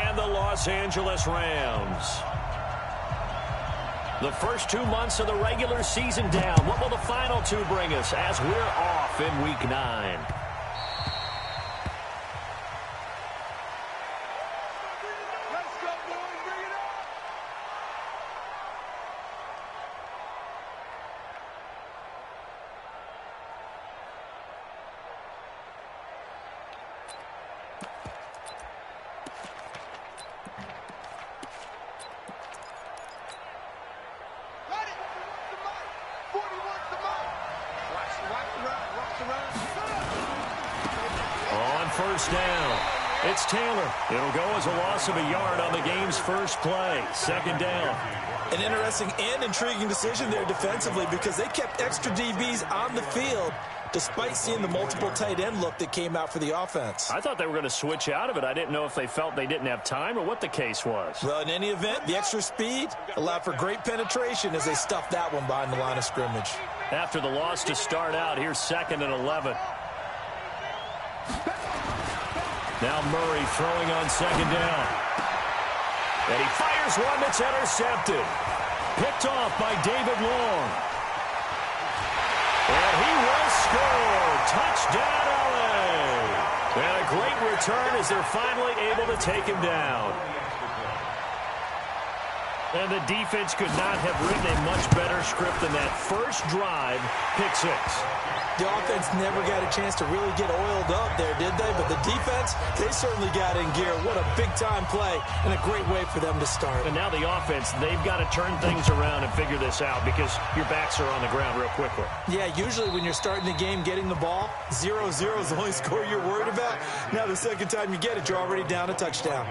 and the Los Angeles Rams. The first 2 months of the regular season down. What will the final two bring us as we're off in Week 9? First down. It's Taylor. It'll go as a loss of a yard on the game's first play. Second down. An interesting and intriguing decision there defensively because they kept extra DBs on the field despite seeing the multiple tight end look that came out for the offense. I thought they were going to switch out of it. I didn't know if they felt they didn't have time or what the case was. Well, in any event, the extra speed allowed for great penetration as they stuffed that one behind the line of scrimmage. After the loss to start out, here's 2nd and 11. Now Murray throwing on 2nd down. And he fires one that's intercepted. Picked off by David Long. And he will score. Touchdown, LA. And a great return as they're finally able to take him down. And the defense could not have written a much better script than that first drive, pick 6. The offense never got a chance to really get oiled up there, did they? But the defense, they certainly got in gear. What a big-time play and a great way for them to start. And now the offense, they've got to turn things around and figure this out because your backs are on the ground real quickly. Yeah, usually when you're starting the game getting the ball, 0-0 is the only score you're worried about. Now the second time you get it, you're already down a touchdown.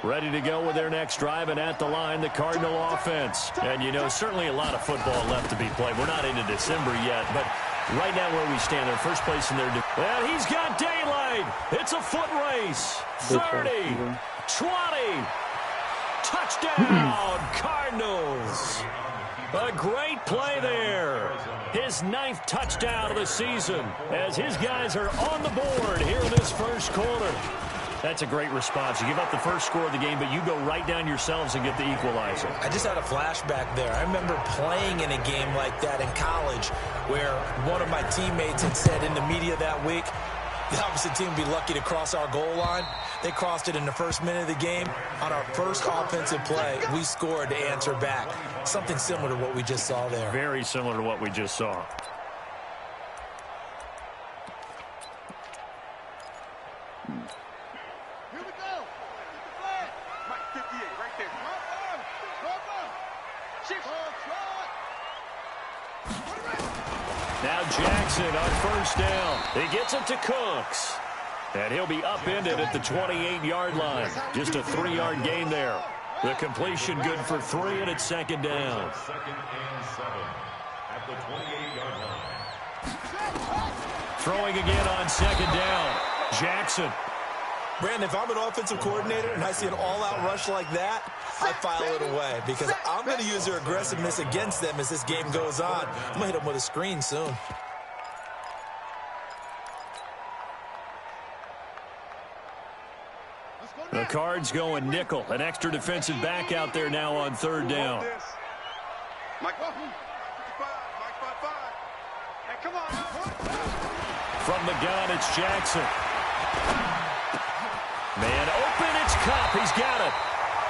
Ready to go with their next drive, and at the line, the Cardinal offense. And, you know, certainly a lot of football left to be played. We're not into December yet, but right now where we stand, they're first place in their division. And he's got daylight. It's a foot race. 30, 20, touchdown, Cardinals. A great play there. His 9th touchdown of the season as his guys are on the board here in this first quarter. That's a great response. You give up the first score of the game, but you go right down yourselves and get the equalizer. I just had a flashback there. I remember playing in a game like that in college where one of my teammates had said in the media that week, the opposite team would be lucky to cross our goal line. They crossed it in the first minute of the game. On our first offensive play, we scored to answer back. Something similar to what we just saw there. Very similar to what we just saw. Now Jackson on first down. He gets it to Cooks. And he'll be upended at the 28-yard line. Just a 3-yard gain there. The completion good for 3, and it's 2nd down. 2nd and 7 at the 28-yard line. Throwing again on 2nd down. Jackson. Brandon, if I'm an offensive coordinator and I see an all-out rush like that, I file it away because I'm going to use their aggressiveness against them as this game goes on. I'm going to hit them with a screen soon. The Cards going nickel. An extra defensive back out there now on 3rd down. From the gun, it's Jackson. Man open, it's Cup. He's got it.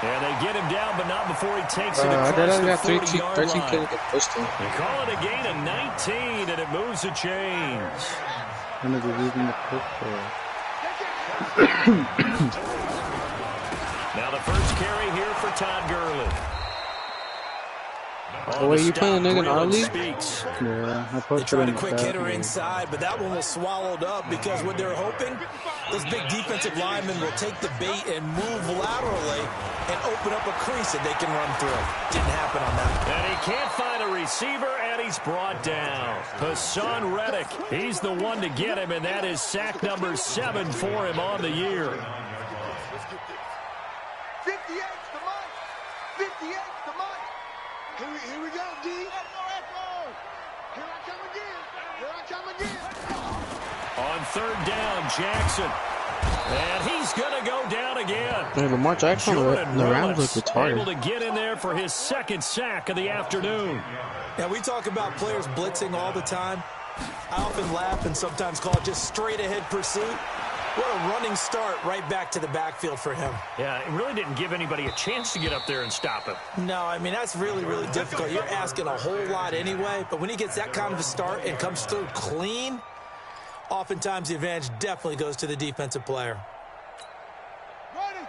And they get him down, but not before he takes it across the 40-yard line. They call it a gain of 19, and it moves the chains. Now the first carry here for Todd Gurley. Oh, wait, you playing a nigga in our league? Yeah, they tried a quick hitter inside, but that one was swallowed up because what they're hoping, this big defensive lineman will take the bait and move laterally and open up a crease that they can run through. Didn't happen on that. And he can't find a receiver, and he's brought down. Hassan Reddick, he's the one to get him, and that is sack number 7 for him on the year. 58's the month. 58's the month. Here we go, D. Here I come again. Here I come again. On 3rd down, Jackson. And he's going to to go down again. Hey, Lamar Jackson, the Rams look retarded. Able to get in there for his second sack of the afternoon. Now, we talk about players blitzing all the time. I often laugh and sometimes call it just straight-ahead pursuit. What a running start right back to the backfield for him. Yeah, it really didn't give anybody a chance to get up there and stop him. No, I mean, that's really, really difficult. You're asking a whole lot anyway, but when he gets that kind of a start and comes through clean, oftentimes the advantage definitely goes to the defensive player.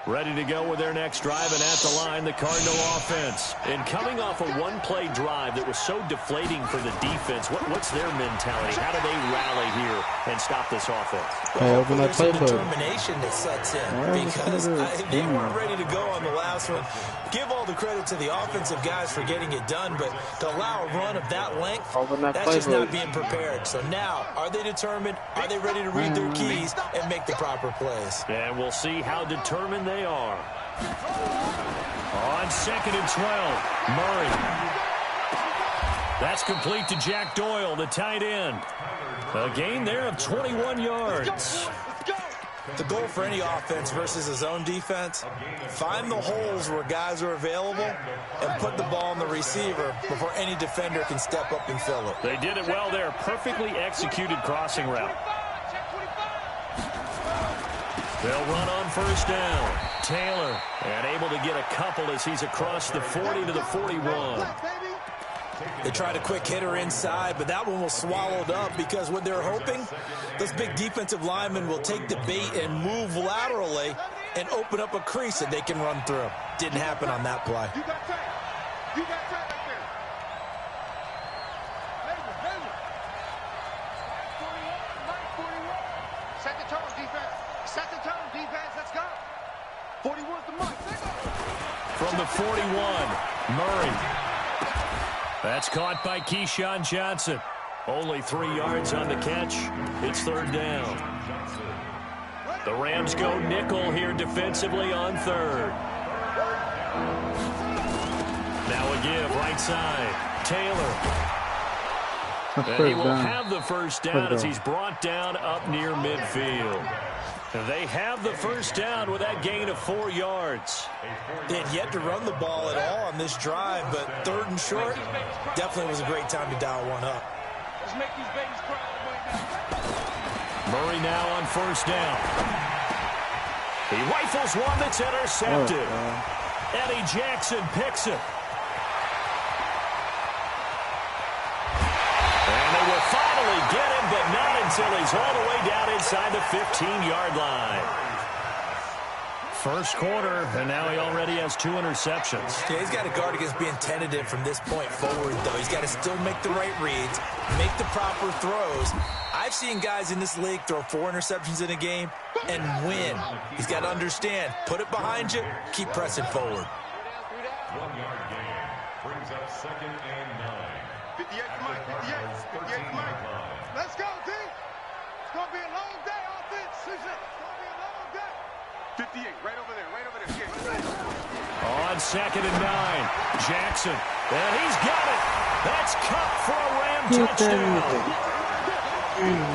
Ready to go with their next drive, and at the line, the Cardinal offense. And coming off a one-play drive that was so deflating for the defense, what's their mentality? How do they rally here and stop this offense? Hey, open that play determination that sets in because they weren't ready to go on the last one. Give all the credit to the offensive guys for getting it done, but to allow a run of that length, that's just not being prepared. So now, are they determined? Are they ready to read their keys and make the proper plays? And we'll see how determined they are. On 2nd and 12, Murray. That's complete to Jack Doyle, the tight end. A gain there of 21 yards. The goal for any offense versus his own defense, find the holes where guys are available and put the ball on the receiver before any defender can step up and fill it. They did it well there. Perfectly executed crossing route. They'll run on 1st down. Taylor, and able to get a couple as he's across the 40 to the 41. They tried a quick hitter inside, but that one was swallowed up because what they're hoping, those big defensive linemen will take the bait and move laterally and open up a crease that they can run through. Didn't happen on that play. You got time. You got time right there. Set the tone, defense. Set the tone, defense. Let's go. 41's the mark. From the 41, Murray. That's caught by Keyshawn Johnson. Only 3 yards on the catch. It's 3rd down. The Rams go nickel here defensively on 3rd. Now a give right side. Taylor. And he will have the 1st down as he's brought down up near midfield. They have the 1st down with that gain of 4 yards. They had yet to run the ball at all on this drive, but 3rd and short definitely was a great time to dial one up. Let's make these babies cry all the way down. Murray now on 1st down. He rifles one that's intercepted. Eddie Jackson picks it. And they will finally get him, but not until he's all the way down inside the 15-yard line. 1st quarter, and now he already has 2 interceptions. Yeah, he's got to guard against being tentative from this point forward, though. He's got to still make the right reads, make the proper throws. I've seen guys in this league throw 4 interceptions in a game and win. He's got to understand, put it behind you, keep pressing forward. 1-yard gain brings up 2nd and 9. 58 to Mike. 58 to Mike. Let's go, D. It's going to be a long day offense. It's going to be a long day. 58, right over there, right over there. On 2nd and 9, Jackson. And he's got it. That's Kupp for a Ram touchdown.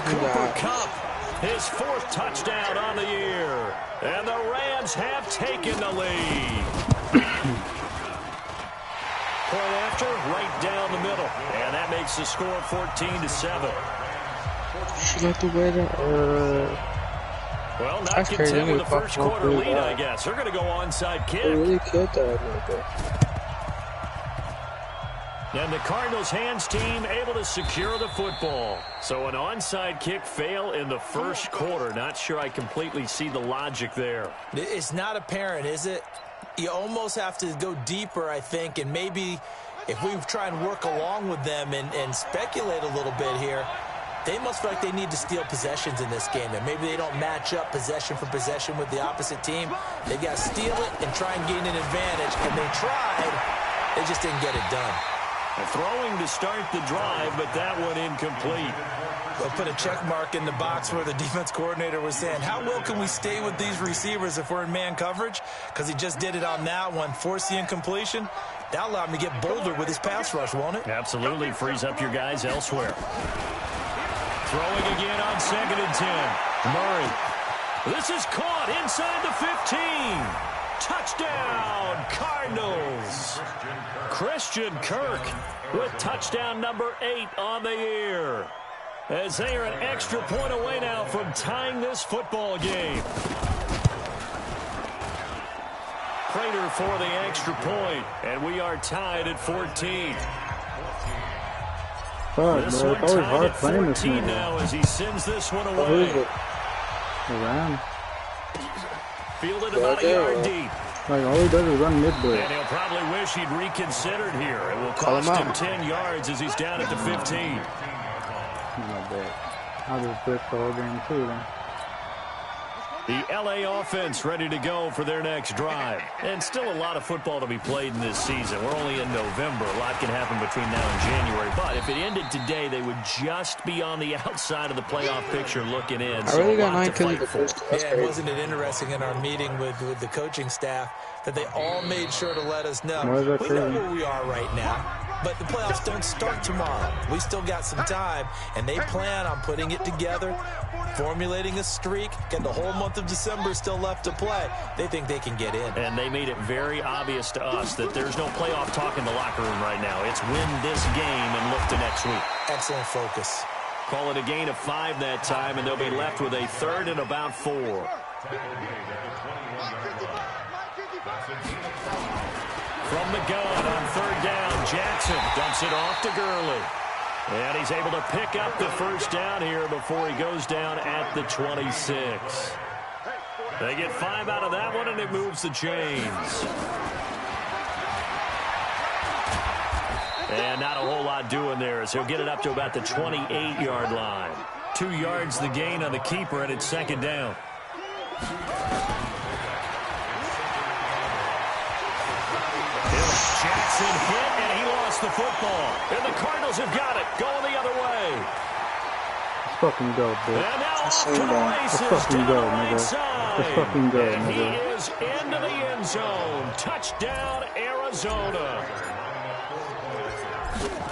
Cooper Kupp, his 4th touchdown on the year. And the Rams have taken the lead. Point after, right down the middle. And that makes the score 14-7. She got the way to, well, not content with the 1st quarter lead, I guess. They're going to go onside kick. They really killed that right there. And the Cardinals hands team able to secure the football. So an onside kick fail in the 1st quarter. Not sure I completely see the logic there. It's not apparent, is it? You almost have to go deeper, I think, and maybe if we try and work along with them and speculate a little bit here, they must feel like they need to steal possessions in this game. And maybe they don't match up possession for possession with the opposite team. They've got to steal it and try and gain an advantage. And they tried. They just didn't get it done. Throwing to start the drive, but that one incomplete. They'll put a check mark in the box where the defense coordinator was saying, how well can we stay with these receivers if we're in man coverage? Because he just did it on that one. Force the incompletion. That'll allow him to get bolder with his pass rush, won't it? Absolutely. Frees up your guys elsewhere. Throwing again on 2nd and 10. Murray. This is caught inside the Touchdown, Cardinals. Christian Kirk with touchdown number 8 on the year, as they are an extra point away now from tying this football game. Prater for the extra point, and we are tied at 14. This one tied at 14 now as he sends this one away. Around. Fielded about a yard deep. Like, all he does is run mid-blitz. And he'll probably wish he'd reconsidered here. It will cost him 10 yards as he's down at the 15. Not bad. I'll just blitz the whole game too then. The LA offense ready to go for their next drive. And still a lot of football to be played in this season. We're only in November. A lot can happen between now and January. But if it ended today, they would just be on the outside of the playoff picture looking in. I really got 9 kills the first. Yeah, wasn't it interesting in our meeting with the coaching staff that they all made sure to let us know. We know where we are right now, but the playoffs don't start tomorrow. We still got some time, and they plan on putting it together, formulating a streak, get the whole month of December still left to play. They think they can get in. And they made it very obvious to us that there's no playoff talk in the locker room right now. It's win this game and look to next week. Excellent focus. Call it a gain of 5 that time, and they'll be left with a 3rd and about 4. From the gun on 3rd down, Jackson dumps it off to Gurley. And he's able to pick up the first down here before he goes down at the 26. They get 5 out of that one, and it moves the chains. And not a whole lot doing there as he'll get it up to about the 28-yard line. 2 yards the gain on the keeper, and it's 2nd down. Jackson hit, and he lost the football. And the Cardinals have got it, going the other way. Let's fucking go, bitch. And now off to the races, Let's fucking go, right nigga. side. Let's fucking go, and nigga. he is into the end zone. Touchdown, Arizona.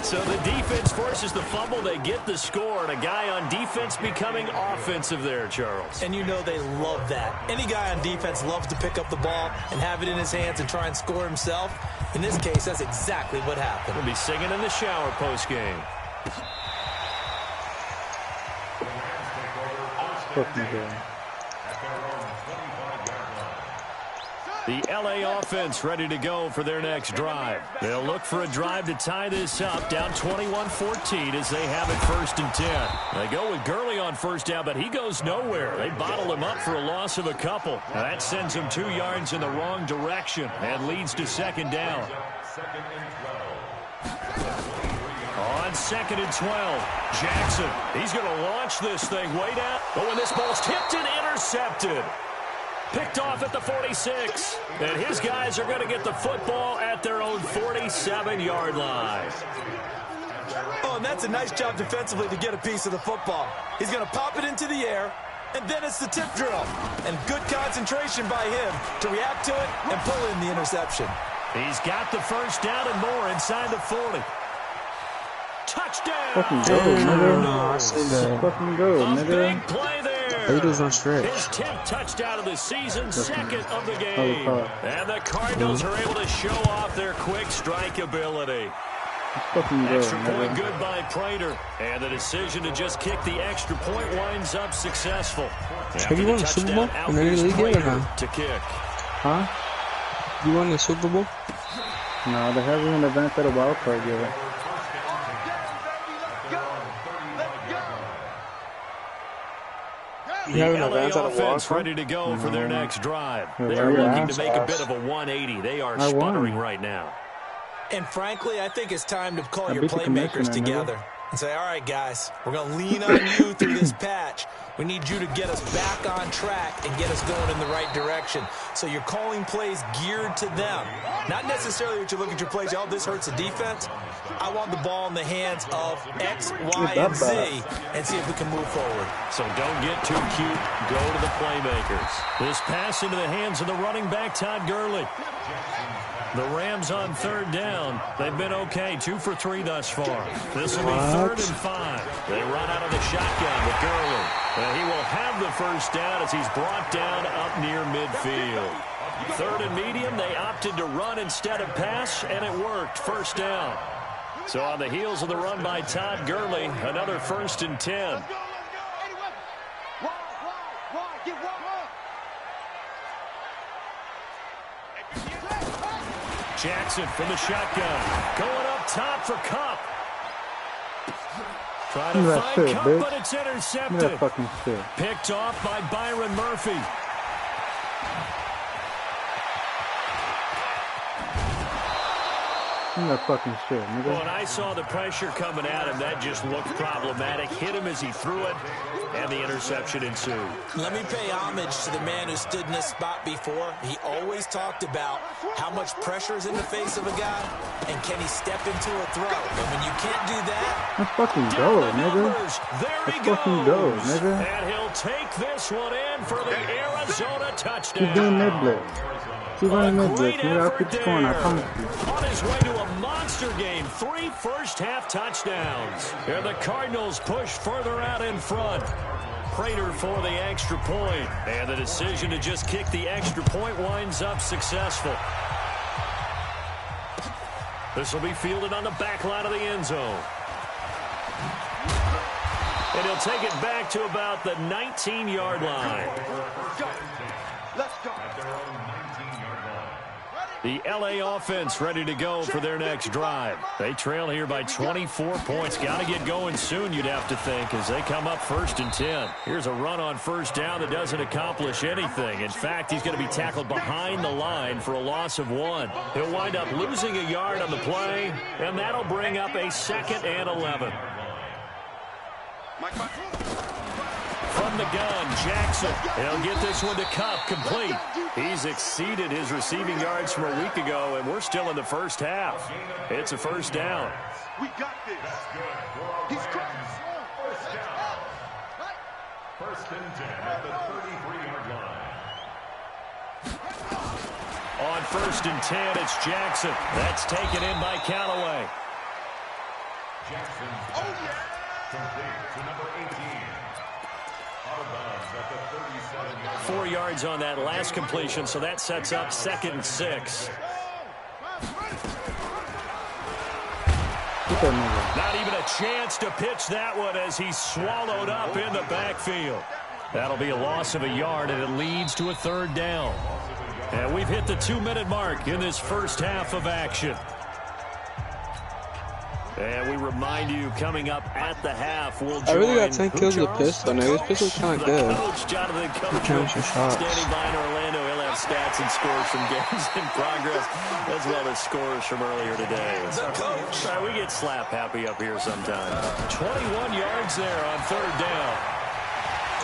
So the defense forces the fumble. They get the score, and a guy on defense becoming offensive there, Charles. And you know they love that. Any guy on defense loves to pick up the ball and have it in his hands and try and score himself. In this case, that's exactly what happened. We'll be singing in the shower post-game. Fucking go. The LA offense ready to go for their next drive. They'll look for a drive to tie this up, down 21-14 as they have it 1st and 10. They go with Gurley on 1st down, but he goes nowhere. They bottle him up for a loss of a couple. Now that sends him 2 yards in the wrong direction and leads to 2nd down. On 2nd and 12, Jackson, he's going to launch this thing way down. But when this ball's tipped and intercepted, picked off at the 46. And his guys are going to get the football at their own 47-yard line. Oh, and that's a nice job defensively to get a piece of the football. He's going to pop it into the air, and then it's the tip drill. And good concentration by him to react to it and pull in the interception. He's got the 1st down and more inside the 40. Touchdown! Fucking go, nigga. No, I seen that. Fucking go, A nigga. big play there. Haters on stretch. His 10th touchdown of the season, 2nd of the game. And the Cardinals are able to show off their quick strike ability. Fucking go, Extra point nigga. good by Prater. And the decision to just kick the extra point winds up successful. Have you won the Super Bowl in any league yet or not? To kick. Huh? You won the Super Bowl? No, they haven't even advanced at a wild card yet. You haven't The LA advanced at a wild offense card? ready to go for their next drive. Yeah, They're yeah. looking to make a bit of a 180. They are I won. sputtering right now. And frankly, I think it's time to call I your beat the playmakers commissioner, together and say, all right, guys, we're going to lean on you through this patch. We need you to get us back on track and get us going in the right direction. So you're calling plays geared to them. Not necessarily what you look at your plays, oh, this hurts the defense. I want the ball in the hands of X, Y, and Z and see if we can move forward. So don't get too cute. Go to the playmakers. This pass into the hands of the running back, Todd Gurley. The Rams on 3rd down. They've been okay. 2 for 3 thus far. This will be 3rd and 5. They run out of the shotgun with Gurley. And he will have the 1st down as he's brought down up near midfield. Third and medium, they opted to run instead of pass, and it worked. First down. So on the heels of the run by Todd Gurley, another 1st and 10. Jackson from the shotgun. Going up top for Cup. Trying to find Cup, but it's intercepted. Picked off by Byron Murphy. That fucking shit, nigga. Well, when I saw the pressure coming at him, that just looked problematic. Hit him as he threw it, and the interception ensued. Let me pay homage to the man who stood in this spot before. He always talked about how much pressure is in the face of a guy, and can he step into a throw. And when you can't do that... Let's fucking go, nigga. Let's fucking go, nigga. And he'll take this one in for the Arizona touchdown. Keep doing mid-blitz. Keep running mid-blitz, nigga. I'll keep scoring, I promise you. On his way to a monster game, 3 first-half touchdowns. And the Cardinals push further out in front. Prater for the extra point. And the decision to just kick the extra point winds up successful. This will be fielded on the back line of the end zone. And he'll take it back to about the 19-yard line. Let's go. The LA offense ready to go for their next drive. They trail here by 24 points. Got to get going soon, you'd have to think, as they come up 1st and 10. Here's a run on 1st down that doesn't accomplish anything. In fact, he's going to be tackled behind the line for a loss of 1. He'll wind up losing a yard on the play, and that'll bring up a 2nd and 11. From the gun, Jackson. He'll get this one to Cup, complete. He's exceeded his receiving yards from a week ago, and we're still in the first half. It's a 1st down. We got this. He's crazy. First down. 1st and 10 at the 33-yard line. On 1st and 10, it's Jackson. That's taken in by Callaway. Jackson. Complete to number 18. 4 yards on that last completion, so that sets up 2nd and 6. Not even a chance to pitch that one as he's swallowed up in the backfield. That'll be a loss of a yard, and it leads to a 3rd down. And we've hit the 2-minute mark in this first half of action. And we remind you, coming up at the half, we'll join. I really got 10 kills with a pistol. Now, this pistol's kind of good. Coach, Jonathan Coach, standing by in Orlando. He'll have stats and scores from games in progress, as well as scores from earlier today. So, we get slap happy up here sometimes. 21 yards there on 3rd down.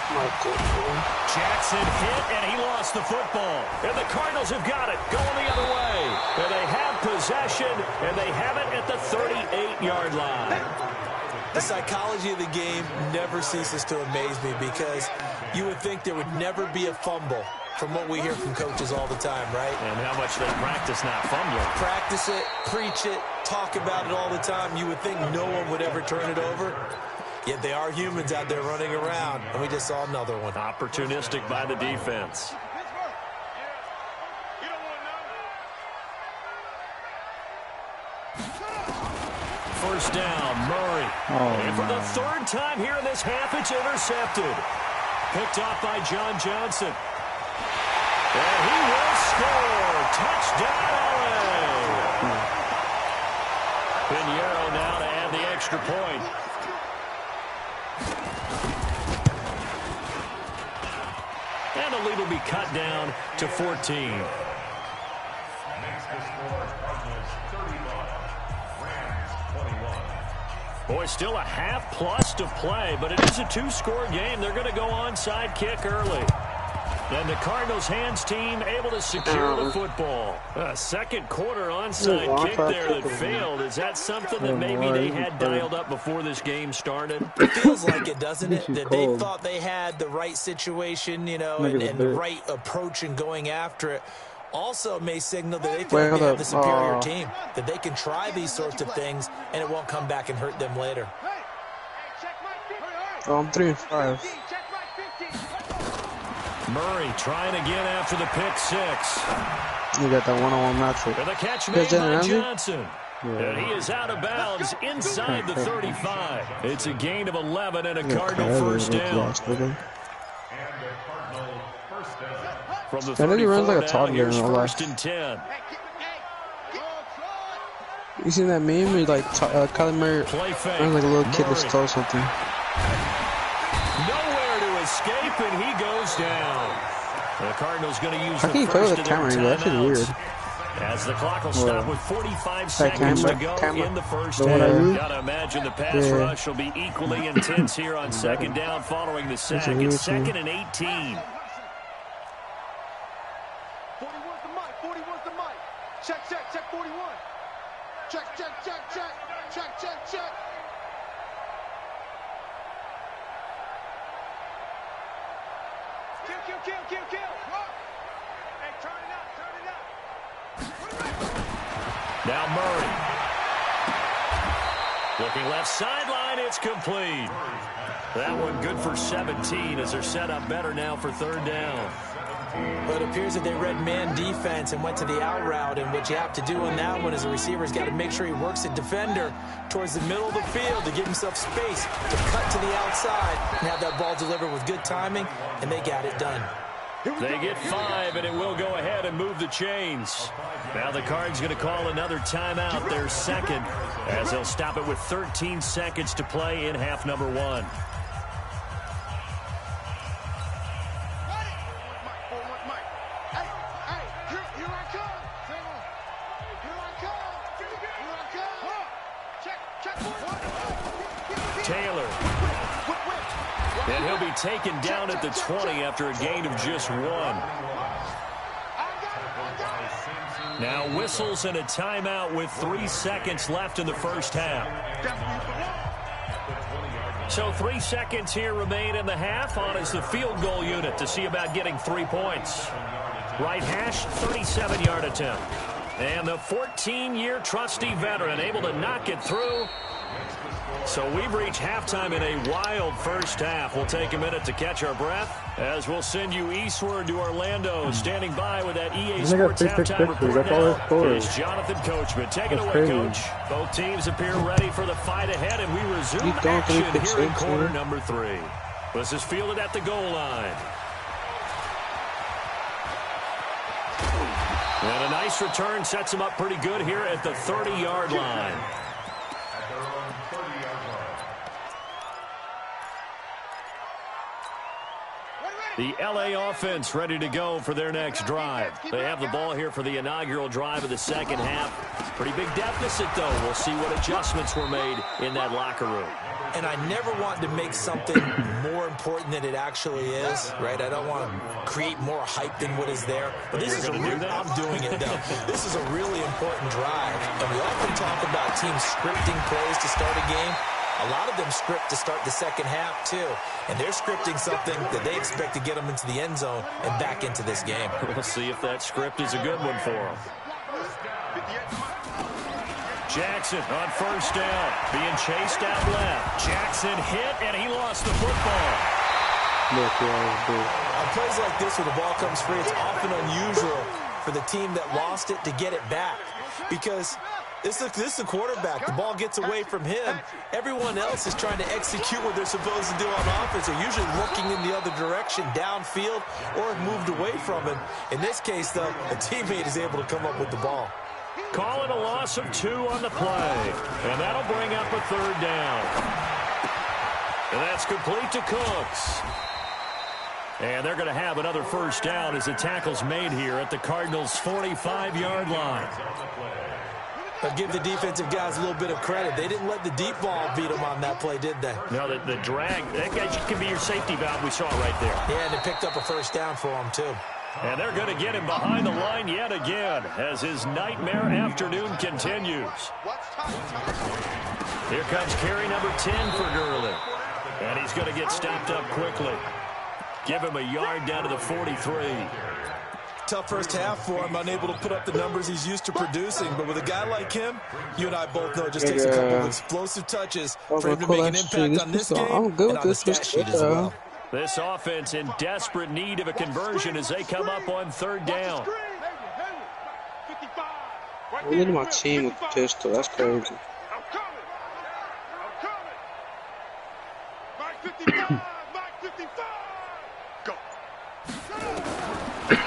Jackson hit, and he lost the football. And the Cardinals have got it, going the other way. And they have possession, and they have it at the 38-yard line. The psychology of the game never ceases to amaze me, because you would think there would never be a fumble from what we hear from coaches all the time, right? And how much they practice not fumbling. Practice it, preach it, talk about it all the time. You would think no one would ever turn it over. Yet they are humans out there running around, and we just saw another one. Opportunistic by the defense. First down, Murray. And for the 3rd time here in this half, it's intercepted. Picked off by John Johnson. And he will score. Touchdown, LA. Pinheiro now to add the extra point. And the lead will be cut down to 14. Makes the score Cardinals 35, Rams 21. Boy, still a half plus to play, but it is a 2-score game. They're going to go onside kick early. And the Cardinals hands team able to secure the football. A 2nd quarter onside kick there that failed. Is that something that maybe they had dialed up before this game started? It feels like it, doesn't it? That they thought they had the right situation, you know, and the right approach in going after it. Also may signal that they think they have the superior team, that they can try these sorts of things and it won't come back and hurt them later. Oh, I'm 3 and 5. Murray trying again after the pick six. You got that one-on-one matchup. And the catch made by Johnson. And he is out of bounds inside the 35. It's a gain of 11 and a Cardinal first down. From the 34 runs like a toddler here's in real life. first and 10. You seen that meme where like Kyler Murray runs like a little kid that stole something? Nowhere to escape, and he goes down. The Cardinals going to use How can you play with a camera angle? That's just weird. As the clock will stop with 45 seconds to go in the first half. Gotta imagine the pass rush will be equally intense here on second down following the sack. It's second and 18. 41's the mic. 41's the mic. Check, 41. Check. Kill. Hey, turn it up. Now Murray. Looking left sideline, it's complete. That one good for 17 as they're set up better now for third down. But it appears that they read man defense and went to the out route, and what you have to do on that one is the receiver's got to make sure he works the defender towards the middle of the field to give himself space to cut to the outside and have that ball delivered with good timing, and they got it done. They get 5, and it will go ahead and move the chains. Now the Cards going to call another timeout, their second, as they'll stop it with 13 seconds to play in half number 1. Taylor. And he'll be taken down at the 20 after a gain of just 1. Now whistles and a timeout with 3 seconds left in the first half. So 3 seconds here remain in the half. On is the field goal unit to see about getting 3 points. Right hash, 37-yard attempt. And the 14-year trusty veteran able to knock it through. So we've reached halftime in a wild first half. We'll take a minute to catch our breath as we'll send you eastward to Orlando. Standing by with that EA Sports halftime report now is Jonathan Coachman. Take it away, Coach. Both teams appear ready for the fight ahead, and we resume action here in quarter number 3. This is fielded at the goal line. And a nice return sets him up pretty good here at the 30-yard line. The L.A. offense ready to go for their next drive. They have the ball here for the inaugural drive of the second half. Pretty big deficit, though. We'll see what adjustments were made in that locker room. And I never want to make something more important than it actually is, right? I don't want to create more hype than what is there. But this is I'm doing it, though. This is a really important drive. And we often talk about teams scripting plays to start a game. A lot of them script to start the second half, too. And they're scripting something that they expect to get them into the end zone and back into this game. We'll see if that script is a good one for them. Jackson on first down, being chased out left. Jackson hit, and he lost the football. On plays like this, where the ball comes free, it's often unusual for the team that lost it to get it back. Because this is a quarterback. The ball gets away from him. Everyone else is trying to execute what they're supposed to do on offense. They're usually looking in the other direction, downfield, or have moved away from him. In this case, though, a teammate is able to come up with the ball. Call it a loss of 2 on the play. And that'll bring up a third down. And that's complete to Cooks. And they're going to have another first down as the tackle's made here at the Cardinals' 45-yard line. But give the defensive guys a little bit of credit. They didn't let the deep ball beat them on that play, did they? No, the drag, that guy can be your safety valve we saw right there. Yeah, and they picked up a first down for him, too. And they're going to get him behind the line yet again as his nightmare afternoon continues. Here comes carry number 10 for Gurley. And he's going to get stopped up quickly. Give him a yard down to the 43. Tough first half for him, unable to put up the numbers he's used to producing. But with a guy like him, you and I both know it just takes a couple of explosive touches for him to make an impact on this game and on the stat sheet as well. This offense in desperate need of a conversion as they come up on third down. I'm leading my team with the pistol. That's crazy.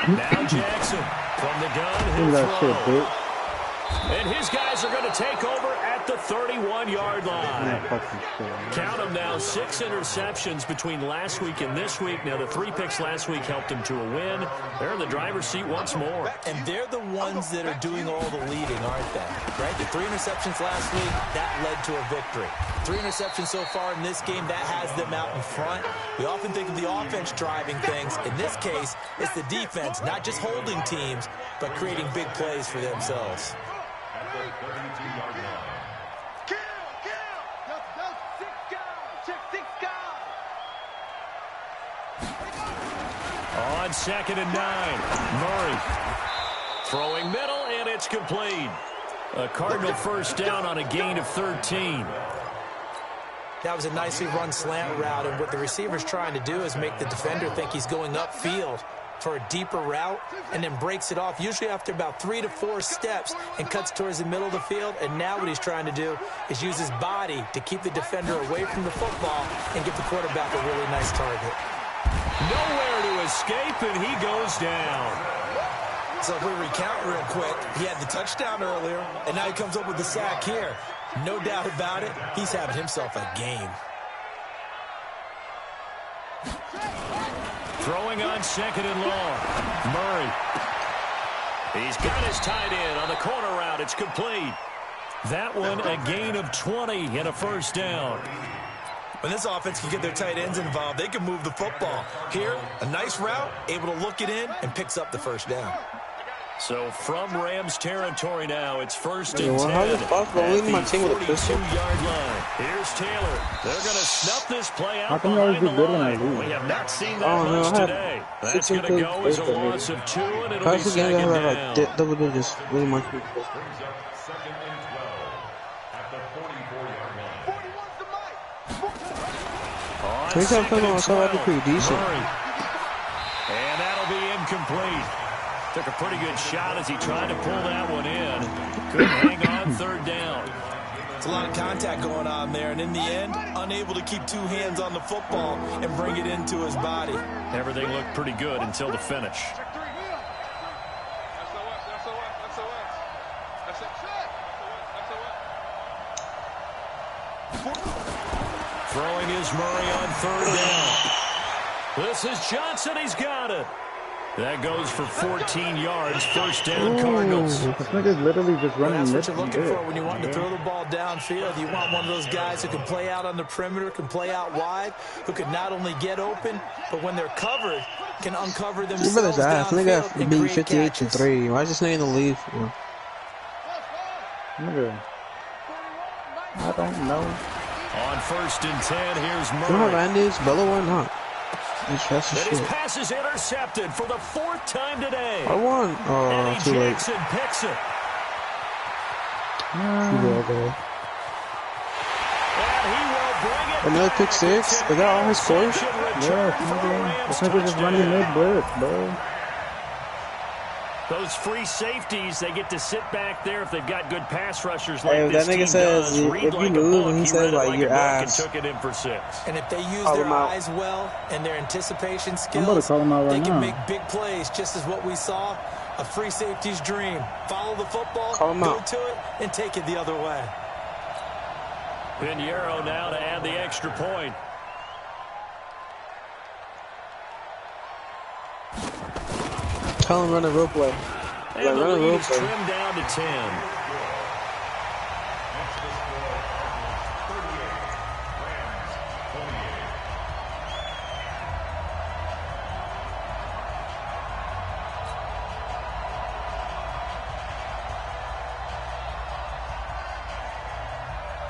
Now Jackson from the gun. He'll throw. And his guys are going to take over at the 31-yard line. Count them now, 6 interceptions between last week and this week. Now, the 3 picks last week helped them to a win. They're in the driver's seat once more. And they're the ones that are doing all the leading, aren't they? Right? The 3 interceptions last week, that led to a victory. 3 interceptions so far in this game, that has them out in front. We often think of the offense driving things. In this case, it's the defense, not just holding teams, but creating big plays for themselves. At the 32-yard line. On 2nd and 9, Murray throwing middle, and it's complete. A Cardinal first down on a gain of 13. That was a nicely run slant route, and what the receiver's trying to do is make the defender think he's going upfield for a deeper route, and then breaks it off, usually after about 3 to 4 steps, and cuts towards the middle of the field. And now what he's trying to do is use his body to keep the defender away from the football and give the quarterback a really nice target. Nowhere to escape, and he goes down. So if we recount real quick, he had the touchdown earlier, and now he comes up with the sack here. No doubt about it, he's having himself a game. Throwing on 2nd and long. Murray. He's got his tight end on the corner route. It's complete. That one a gain of 20 and a first down. When this offense can get their tight ends involved, they can move the football. Here, a nice route, able to look it in, and picks up the first down. So from Rams territory now, it's 1st and 10. How is it possible? I'm leading my team with a pistol. 42-yard line. Here's Taylor. They're going to snuff this play out can you always behind do the good when I line. lose? We have not seen that much today. That's going to go as a loss of 2, and it'll be 2nd down. Double digits. Leading my team. Brings up 2nd and 12 at the 44-yard line. On 2nd and 12, pretty decent. Murray. And that'll be incomplete. Took a pretty good shot as he tried to pull that one in. Couldn't hang on 3rd down. It's a lot of contact going on there, and in the end, unable to keep 2 hands on the football and bring it into his body. Everything looked pretty good until the finish. Throwing is Murray on 3rd down. This is Johnson. He's got it. That goes for 14 yards. First down, Cardinals. This nigga's literally just running. That's what you're looking for when you want to throw the ball downfield. You want one of those guys who can play out on the perimeter, can play out wide, who can not only get open, but when they're covered, can uncover themselves downfield and beat create 58-3. Why is this nigga in the lead? Nigga, I don't know. On 1st and 10, here's Murray. You know how that is? Bella or not? That's the His shit. pass is intercepted for the 4th time today. I won. Oh, Eddie too late. Jackson picks it. Too late, though. And he will bring it. Another pick 6? Is that all his scores? Yeah, nigga. This nigga just running mid-blitz, bro. Those free safeties, they get to sit back there if they've got good pass rushers like Hey, this that nigga team says does. if Read you like a move book. and he says read it like your a book ass. and took it in for 6. And if they use Call their him out. eyes well and their anticipation I'm about to skills, call him out they right can now. make big plays, just as what we saw, a free safety's dream. Follow the football, Call him go out. to it, and take it the other way. Pinheiro now to add the extra point. Tell him run a real play. And Like, the run a lead real is play. trimmed down to 10.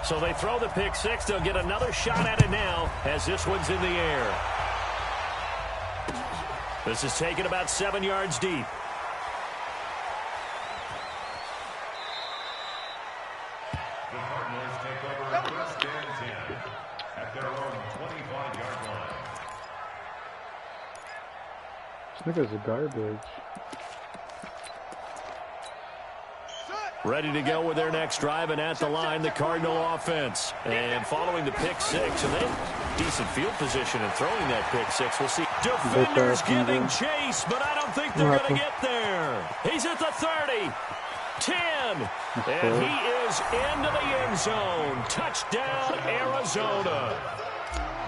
So they throw the pick 6. They'll get another shot at it now as this one's in the air. This is taken about 7 yards deep. The Cardinals take over 1st and 10 at their own 25-yard line. Niggas are garbage. Ready to go with their next drive, and at the line, the Cardinal offense. And following the pick six, and they have decent field position in throwing that pick six. We'll see. Defenders giving chase, but I don't think they're going to get there. He's at the 30, 10, and he is into the end zone. Touchdown, Arizona.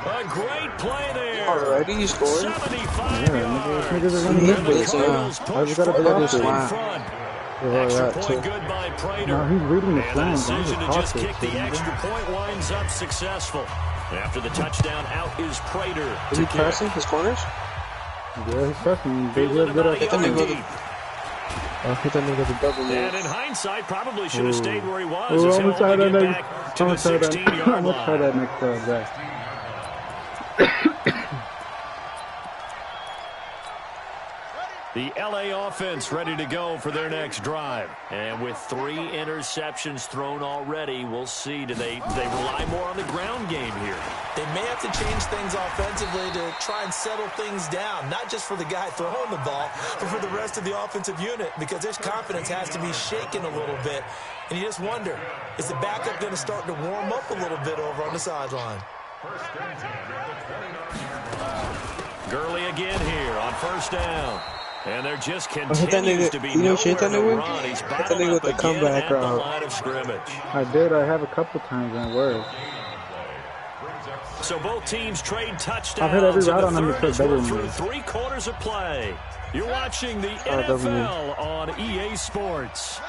A great play there. Already he scored. 75 yards. Niggas are And running the Cardinals push forward in front. Extra point good by Prater. No, he's reading the And slang. the decision to just kick the extra point winds up successful. After the touchdown, out is Prater. Is he pressing his corners? Yeah, he's pressing. They Fielded good about at a yard deep. I think that nigga the double move. And in hindsight, probably should have stayed where he was. Oh, As I'm he'll gonna try only that get next. back to I'm the 16-yard gonna try that line. next back. The LA offense ready to go for their next drive. And with 3 interceptions thrown already, we'll see. Do they rely more on the ground game here? They may have to change things offensively to try and settle things down, not just for the guy throwing the ball, but for the rest of the offensive unit, because his confidence has to be shaken a little bit. And you just wonder, is the backup going to start to warm up a little bit over on the sideline? Gurley again here on first down. And there just continues to be you know, nowhere to nigga? run. He's That bottled nigga up with the again comeback at the route. line of scrimmage. I did. I have a couple times and it worked. So both teams trade touchdowns. I've hit every route and on the them third except is better through than 3 quarters of play. You're watching the double NFL on EA Sports.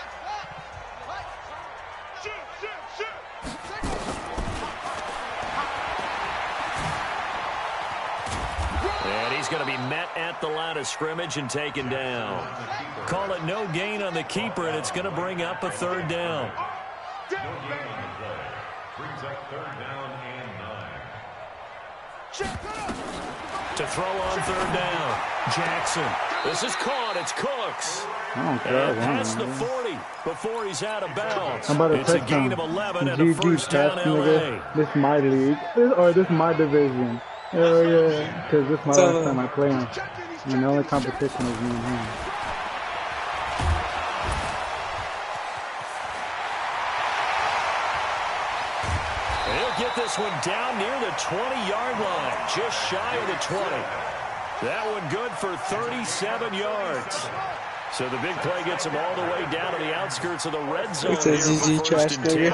And he's going to be met at the line of scrimmage and taken down. Call it no gain on the keeper, and it's going to bring up a third down. No gain on the play. Brings up third down and 9. To throw on third down, Jackson. This is caught. It's Cooks. Oh, And God. past the 40 before he's out of bounds. How about a It's a touchdown? gain of 11 and a GG first down, pass, LA. nigga. This is my league. This is my division. Hell yeah. Because this is my last time I play him. And the only competition is me and him. And he'll get this one down near the 20-yard line, just shy of the 20. That one good for 37 yards. So the big play gets him all the way down to the outskirts of the red zone. It's a ZZ trash nigga.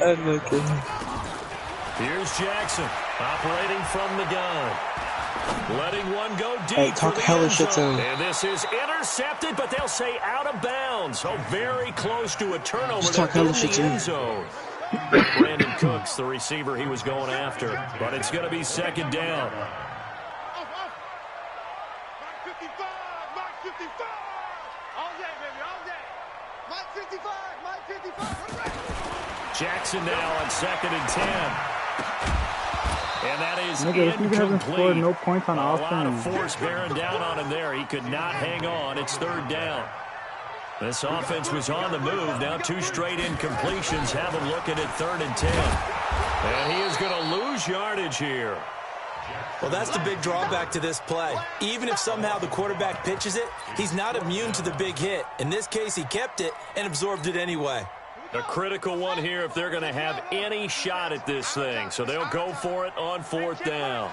I'm not kidding. Here's Jackson operating from the gun. Letting one go deep. Hey, talk for the hella end shit to zone. him. And this is intercepted, but they'll say out of bounds. So very close to a turnover. Just talk in hella shit the to him. end zone. Brandon Cooks, the receiver he was going after. But it's going to be second down. Jackson now on 2nd and 10. And that is Nigga, this nigga hasn't incomplete. scored no points on A lot of offense. force bearing down on him there. He could not hang on. It's third down. This offense was on the move. Now 2 straight incompletions have him looking at 3rd and 10. And he is going to lose yardage here. Well, that's the big drawback to this play. Even if somehow the quarterback pitches it, he's not immune to the big hit. In this case, he kept it and absorbed it anyway. A critical one here if they're going to have any shot at this thing. So they'll go for it on 4th down.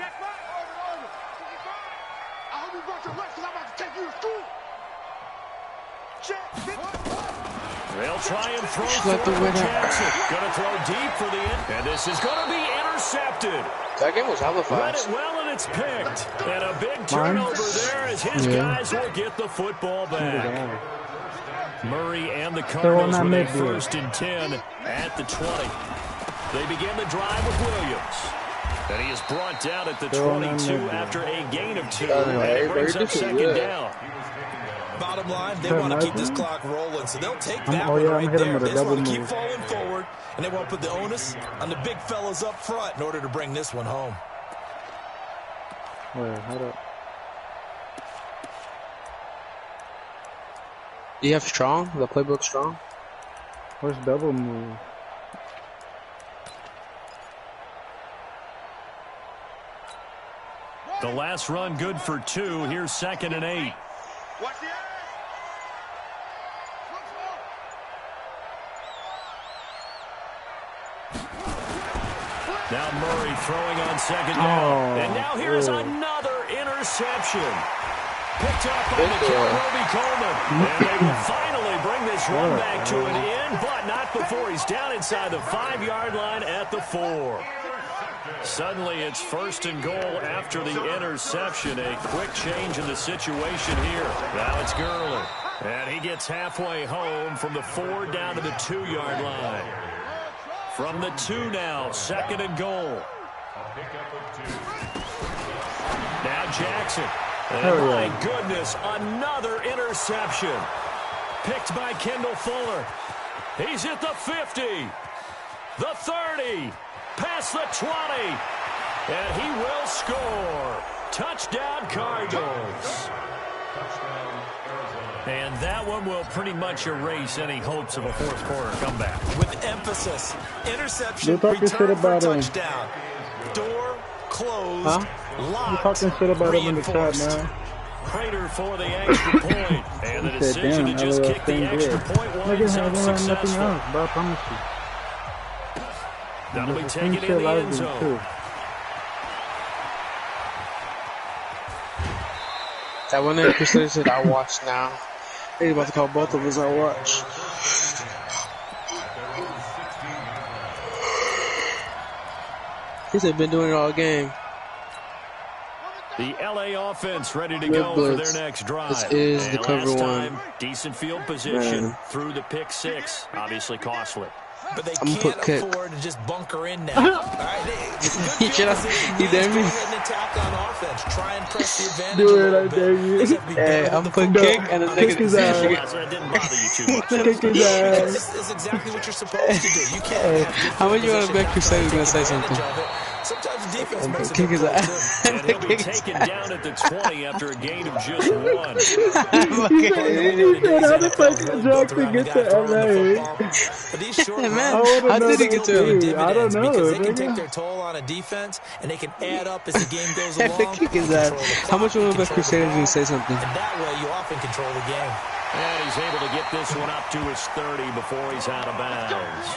They'll try and throw let the for winner. Jackson. Going to throw deep for the end. And this is going to be intercepted. That game was hella Read fast. it well, and it's picked. And a big turnover there as his guys will get the football back. Murray and the Cardinals with a 1st and 10 at the 20. They begin the drive with Williams. And he is brought down at the 22 after a gain of 2. And it brings up 2nd down. Bottom line, they want to keep this clock rolling, so they'll take that one I'm right hitting there. with a They just want to double keep move. falling forward, and they want to put the onus on the big fellas up front in order to bring this one home. Wait, hold up. Do you have strong? The playbook strong? Where's double move? The last run good for 2. Here's 2nd and 8. Watch the eye. Now Murray throwing on 2nd down. And now here's another interception. Picked up by Roby Coleman. And they will finally bring this run back to an end, but not before he's down inside the 5-yard line at the 4. Suddenly it's 1st and goal after the interception. A quick change in the situation here. Now it's Gurley. And he gets halfway home from the 4 down to the 2-yard line. From the 2 now, 2nd and goal. Now Jackson. And my goodness, another interception. Picked by Kendall Fuller. He's at the 50, the 30, past the 20, and he will score. Touchdown, Cardinals. And that one will pretty much erase any hopes of a fourth-quarter comeback. With emphasis, interception, return for touchdown. Door closed, locked, you talking shit about him in the chat, man. Prater for the extra point. And the decision to just kick the extra point was unsuccessful. I promise you. That'll be taken in the end zone. That one that Chris said I watch now. He's about to call both of us I watch. He said been doing it all game. The LA offense ready to go for their next drive. This is the cover one. Decent field position through the pick 6. Obviously costly. But they can't afford to just bunker in now. All right, you dare me? Attack on offense. Try and press the advantage Do it, I dare you. Hey, I'm putting kick and a kick his ass. It didn't bother you too much. Kick his ass. This is exactly what you're supposed to do. You can't how many you want to bet Crusader's going to say something? Sometimes the defense makes kick his ass. And he'll be taken down at the 20 after a gain of just 1. He said, how the fuck did Jackson get to LA? But these short Man, how did he get to LA? I don't know. Because they can take their toll on a defense, and they can add up as the game goes along. Kick his ass. How much you want to bet Crusader's going to say something? And that way, you often control the game. And he's able to get this one up to his 30 before he's out of bounds.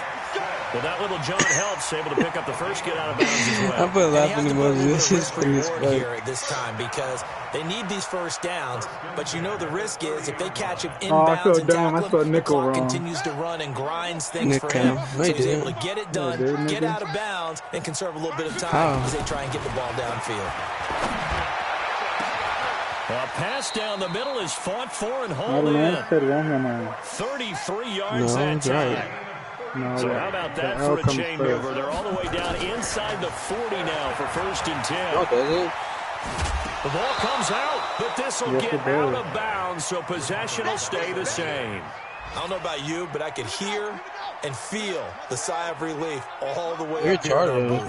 Well, that little John helps able to pick up the first get out of bounds as well. I'm putting laughing emoji. This is pretty funny here at this time because they need these first downs, but you know the risk is if they catch him inbounds and tackle him, the clock continues to run and grinds things for him. So he's able to get it done, get out of bounds, and conserve a little bit of time as they try and get the ball downfield. A pass down the middle is fought for and hauled in. 33 yards that time. No, so how about that for a chain mover? They're all the way down inside the 40 now for 1st and 10. The ball comes out, but this will get out of bounds, so possession will stay the same. I don't know about you, but I could hear and feel the sigh of relief all the way You're up here.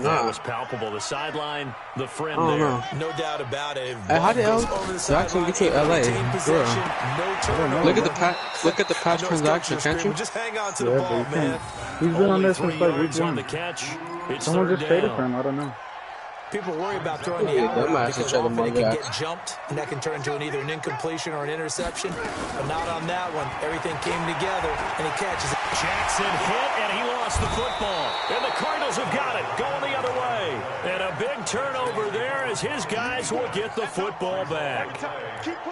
That was palpable. The sideline, the friend there. No doubt about it. How did Jackson get to LA? Look at the past transaction, can't you? Just hang on to the ball, man. He's been on this since like week 1. On the catch. Someone just traded for him. I don't know. People worry about throwing the outlet because often it can get jumped, and that can turn into either an incompletion or an interception. But not on that one. Everything came together, and he catches it. Jackson hit, and he lost the football. And the Cardinals have got it, going the other way. And a big turnover there as his guys will get the football back.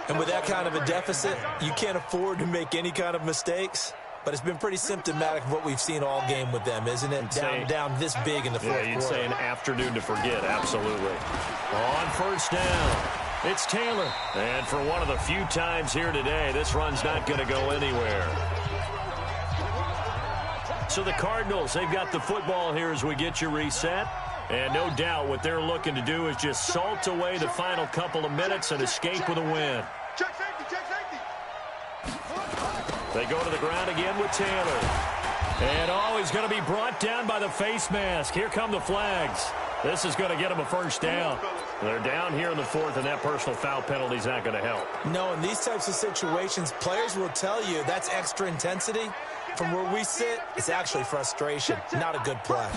And with that kind of a deficit, you can't afford to make any kind of mistakes. But it's been pretty symptomatic of what we've seen all game with them, isn't it? Down this big in the fourth quarter. You'd say an afternoon to forget, absolutely. On 1st down, it's Taylor. And for one of the few times here today, this run's not going to go anywhere. So the Cardinals, they've got the football here as we get you reset. And no doubt what they're looking to do is just salt away the final couple of minutes and escape with a win. Check safety, check safety. They go to the ground again with Taylor. And, he's going to be brought down by the face mask. Here come the flags. This is going to get him a 1st down. They're down here in the 4th, and that personal foul penalty is not going to help. No, in these types of situations, players will tell you that's extra intensity. From where we sit, it's actually frustration. Not a good play.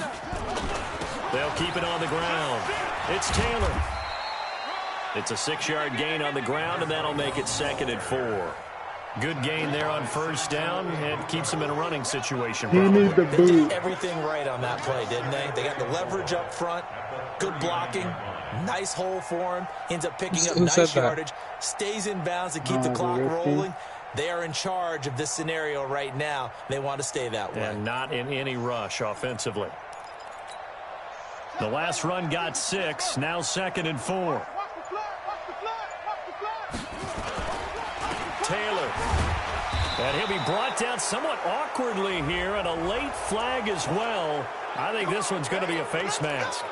They'll keep it on the ground. It's Taylor. It's a 6-yard gain on the ground, and that'll make it 2nd and 4. Good gain there on first down, and keeps him in a running situation. They did everything right on that play, didn't they? They got the leverage up front, good blocking, nice hole for him, ends up picking up nice yardage, stays in bounds to keep the clock rolling. They are in charge of this scenario right now. They want to stay that way. And not in any rush offensively. The last run got 6, now 2nd and 4. Taylor. And he'll be brought down somewhat awkwardly here, and a late flag as well. I think this one's going to be a face mask.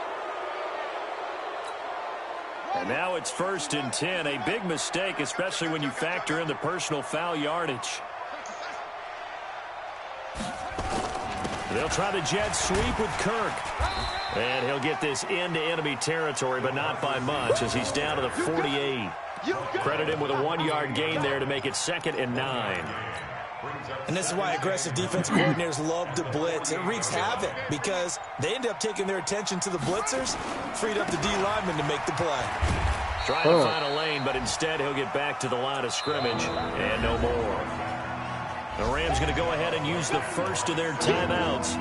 And now it's 1st and 10. A big mistake, especially when you factor in the personal foul yardage. They'll try the jet sweep with Kirk. And he'll get this into enemy territory, but not by much, as he's down to the 48. Credit him with a 1-yard gain there to make it 2nd and 9. And this is why aggressive defense coordinators love to blitz. It wreaks havoc because they end up taking their attention to the blitzers, freed up the D lineman to make the play. Trying to find a lane, but instead he'll get back to the line of scrimmage and no more. The Rams going to go ahead and use the first of their timeouts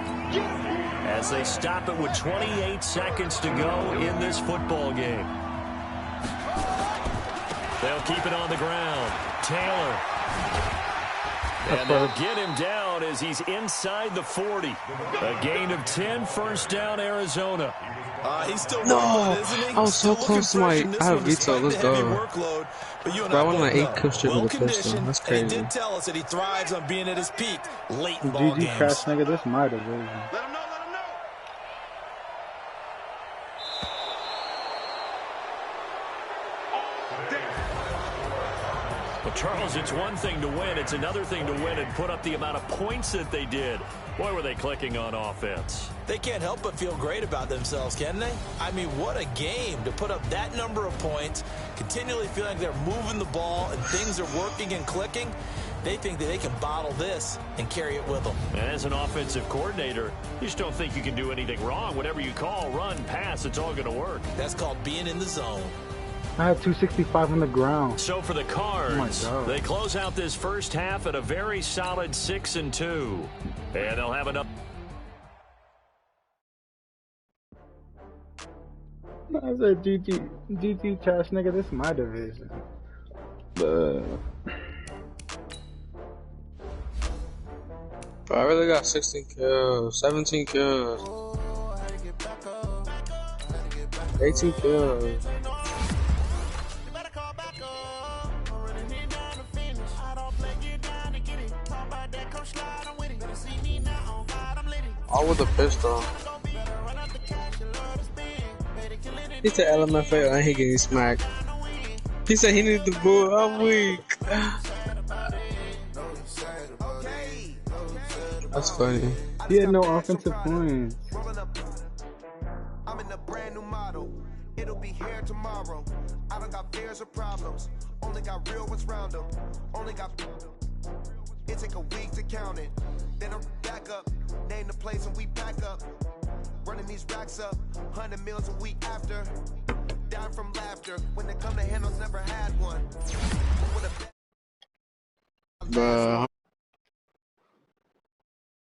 as they stop it with 28 seconds to go in this football game. They'll keep it on the ground. Taylor. And they'll get him down as he's inside the 40. A gain of 10, first down, Arizona. He's still working, isn't he? I was so close to my... I have veto. Let's go. But I won like 8 coaches for the first one. That's crazy. And he did tell us that he thrives on being at his peak late in ball games. GG trash nigga, this my division. Let him know, let him know. Well, Charles, it's one thing to win. It's another thing to win and put up the amount of points that they did. Boy, were they clicking on offense. They can't help but feel great about themselves, can they? I mean, what a game to put up that number of points, continually feeling like they're moving the ball and things are working and clicking. They think that they can bottle this and carry it with them. And as an offensive coordinator, you just don't think you can do anything wrong. Whatever you call, run, pass, it's all going to work. That's called being in the zone. I had 265 on the ground. So for the Cards, they close out this first half at a very solid 6-2. And they'll have enough. I said GG trash nigga, this is my division. I really got 16 kills, 17 kills, 18 kills. All with a pistol. He said LMFAO and he getting smacked. He said he needed the bull. I'm weak. That's funny. He had no offensive points. I'm in a brand new model. It'll be here tomorrow. I don't got fears or problems. Only got real ones round them. Only got. It take a week to count it. Then I'm back up. Name the place and we pack up. Running these racks up. 100 meals a week after. Down from laughter. When they come to handles, never had one. Bruh.